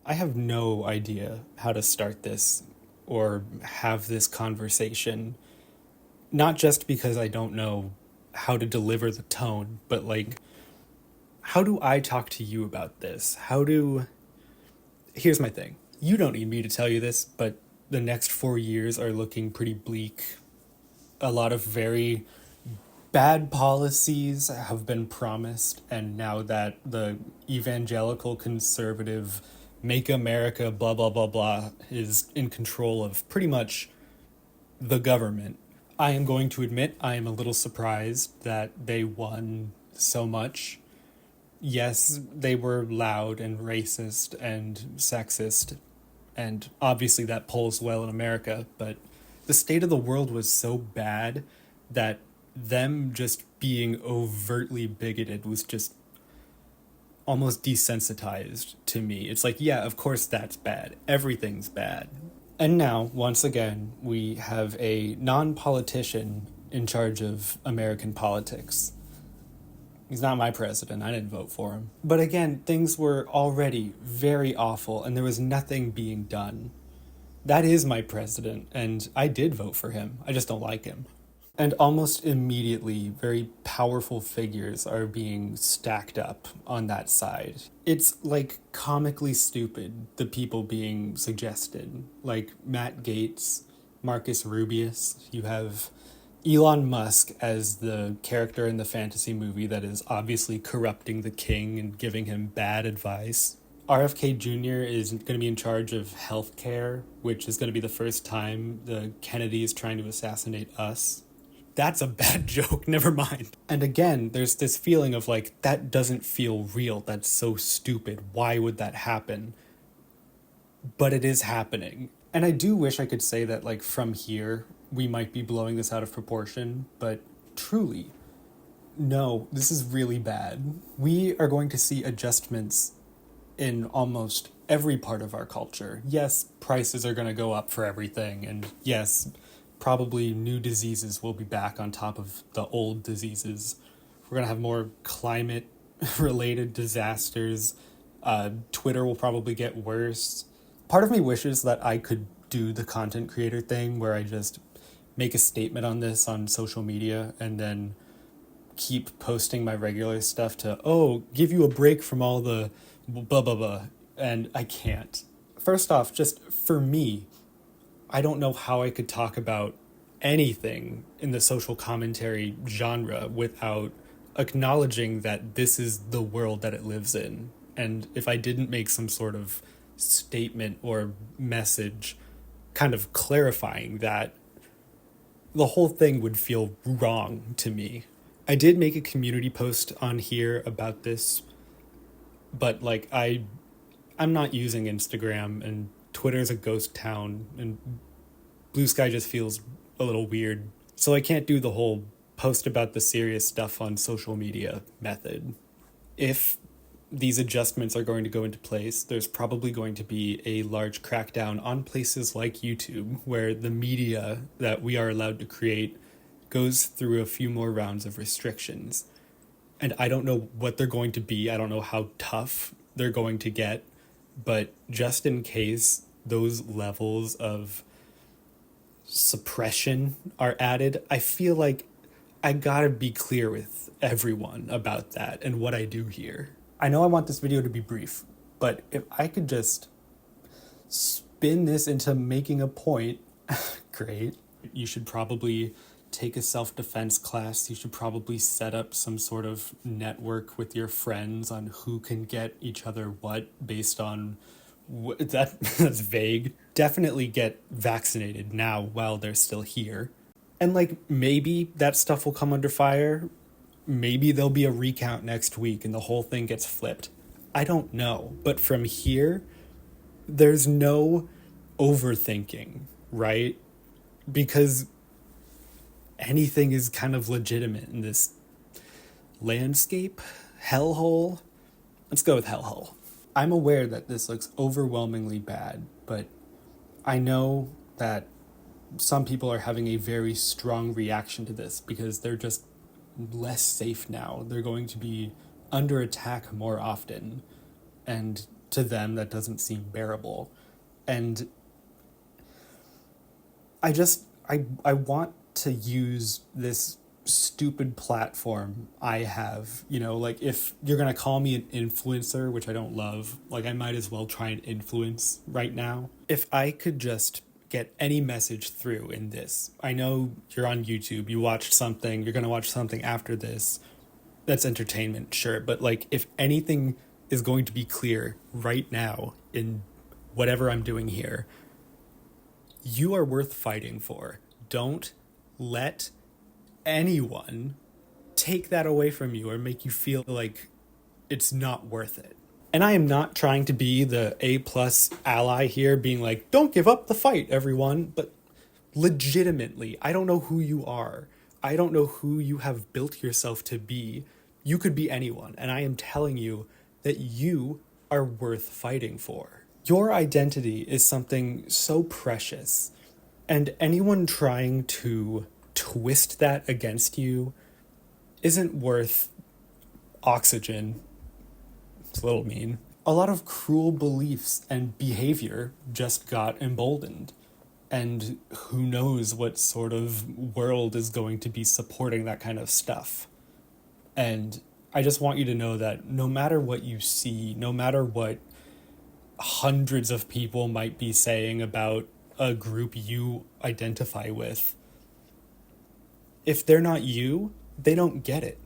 I have no idea how to start this or have this conversation. Not just because I don't know how to deliver the tone, but like, how do I talk to you about this? Here's my thing. You don't need me to tell you this, but the next 4 years are looking pretty bleak. A lot of very bad policies have been promised, and now that the evangelical conservative make America blah blah blah blah is in control of pretty much the government, I am going to admit I am a little surprised that they won so much. Yes, they were loud and racist and sexist, and obviously that polls well in America, but the state of the world was so bad that them just being overtly bigoted was just almost desensitized to me. It's like, yeah, of course that's bad. Everything's bad. And now, once again, we have a non-politician in charge of American politics. He's not my president. I didn't vote for him. But again, things were already very awful and there was nothing being done. That is my president, and I did vote for him. I just don't like him. And almost immediately, very powerful figures are being stacked up on that side. It's like comically stupid, the people being suggested. Like Matt Gaetz, Marcus Rubius, you have Elon Musk as the character in the fantasy movie that is obviously corrupting the king and giving him bad advice. RFK Jr. is going to be in charge of healthcare, which is going to be the first time the Kennedy is trying to assassinate us. That's a bad joke, never mind. And again, there's this feeling of like, that doesn't feel real, that's so stupid, why would that happen? But it is happening. And I do wish I could say that like from here, we might be blowing this out of proportion, but truly, no, this is really bad. We are going to see adjustments in almost every part of our culture. Yes, prices are going to go up for everything, and yes, probably new diseases will be back on top of the old diseases. We're going to have more climate-related disasters. Twitter will probably get worse. Part of me wishes that I could do the content creator thing where I just make a statement on this on social media and then keep posting my regular stuff to, give you a break from all the blah, blah, blah. And I can't. First off, just for me, I don't know how I could talk about anything in the social commentary genre without acknowledging that this is the world that it lives in. And if I didn't make some sort of statement or message kind of clarifying that, the whole thing would feel wrong to me. I did make a community post on here about this, but like I'm not using Instagram, and Twitter's a ghost town, and Blue Sky just feels a little weird. So I can't do the whole post about the serious stuff on social media method. If these adjustments are going to go into place, there's probably going to be a large crackdown on places like YouTube, where the media that we are allowed to create goes through a few more rounds of restrictions. And I don't know what they're going to be. I don't know how tough they're going to get. But just in case those levels of suppression are added, I feel like I gotta be clear with everyone about that and what I do here. I know I want this video to be brief, but if I could just spin this into making a point, great. You should probably take a self-defense class. You should probably set up some sort of network with your friends on who can get each other what based on that's vague. Definitely get vaccinated now while they're still here. And like maybe that stuff will come under fire. Maybe there'll be a recount next week and the whole thing gets flipped. I don't know. But from here, there's no overthinking, right? Because anything is kind of legitimate in this landscape. Hellhole? Let's go with hellhole. I'm aware that this looks overwhelmingly bad, but I know that some people are having a very strong reaction to this because they're just less safe now. They're going to be under attack more often. And to them that doesn't seem bearable. And I want to use this stupid platform I have, like if you're going to call me an influencer, which I don't love, like I might as well try and influence right now. If I could just get any message through in this. I know you're on YouTube, you watched something, you're going to watch something after this. That's entertainment, sure, but like if anything is going to be clear right now in whatever I'm doing here, you are worth fighting for. Don't let anyone take that away from you or make you feel like it's not worth it. And I am not trying to be the A+ ally here, being like, don't give up the fight, everyone. But legitimately, I don't know who you are. I don't know who you have built yourself to be. You could be anyone. And I am telling you that you are worth fighting for. Your identity is something so precious. And anyone trying to twist that against you isn't worth oxygen. It's a little mean. A lot of cruel beliefs and behavior just got emboldened. And who knows what sort of world is going to be supporting that kind of stuff. And I just want you to know that no matter what you see, no matter what hundreds of people might be saying about a group you identify with, if they're not you, they don't get it.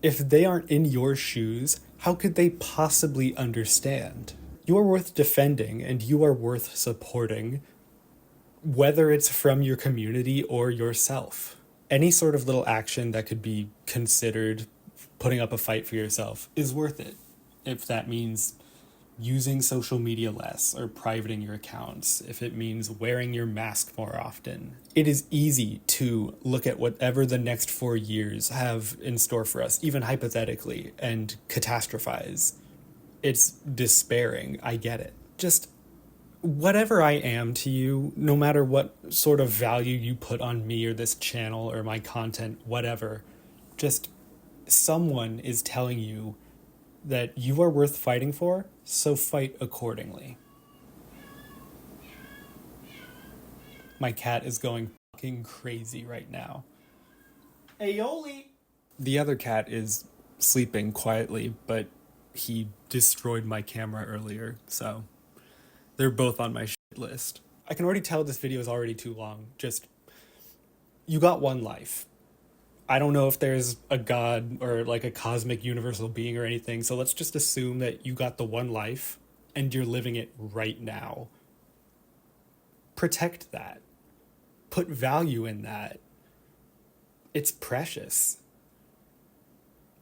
If they aren't in your shoes, how could they possibly understand? You are worth defending and you are worth supporting, whether it's from your community or yourself. Any sort of little action that could be considered putting up a fight for yourself is worth it. If that means using social media less or privating your accounts, if it means wearing your mask more often. It is easy to look at whatever the next 4 years have in store for us, even hypothetically, and catastrophize. It's despairing. I get it. Just whatever I am to you, no matter what sort of value you put on me or this channel or my content, whatever, just someone is telling you that you are worth fighting for, so fight accordingly. My cat is going fucking crazy right now. Hey, Yoli! The other cat is sleeping quietly, but he destroyed my camera earlier, so they're both on my shit list. I can already tell this video is already too long. Just, you got one life. I don't know if there's a god or like a cosmic universal being or anything, so let's just assume that you got the one life and you're living it right now. Protect that. Put value in that. It's precious.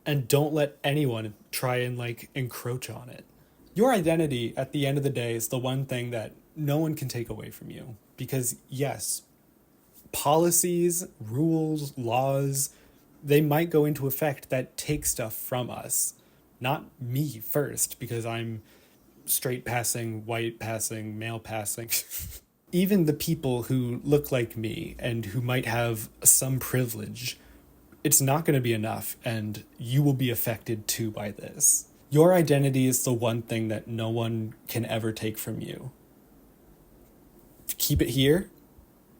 And don't let anyone try and like encroach on it. Your identity at the end of the day is the one thing that no one can take away from you. Because yes, policies, rules, laws, they might go into effect that take stuff from us. Not me first, because I'm straight passing, white passing, male passing. Even the people who look like me and who might have some privilege, it's not going to be enough, and you will be affected too by this. Your identity is the one thing that no one can ever take from you. Keep it here,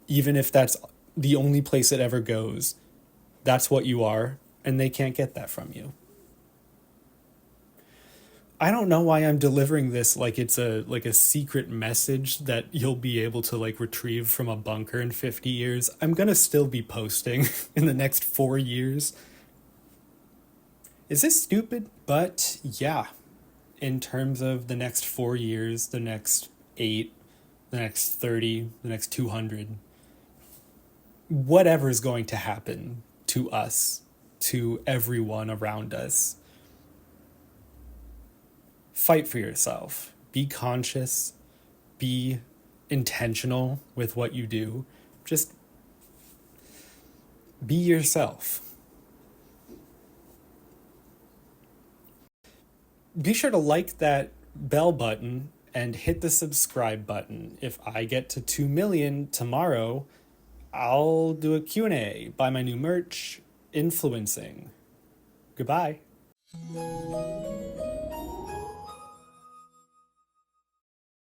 even if that's the only place it ever goes. That's what you are, and they can't get that from you. I don't know why I'm delivering this like it's a secret message that you'll be able to like retrieve from a bunker in 50 years. I'm gonna still be posting in the next 4 years. Is this stupid? But yeah, in terms of the next 4 years, the next 8, the next 30, the next 200, whatever is going to happen to us, to everyone around us, fight for yourself. Be conscious. Be intentional with what you do. Just be yourself. Be sure to like that bell button and hit the subscribe button. If I get to 2 million tomorrow, I'll do a Q&A, buy my new merch, influencing. Goodbye.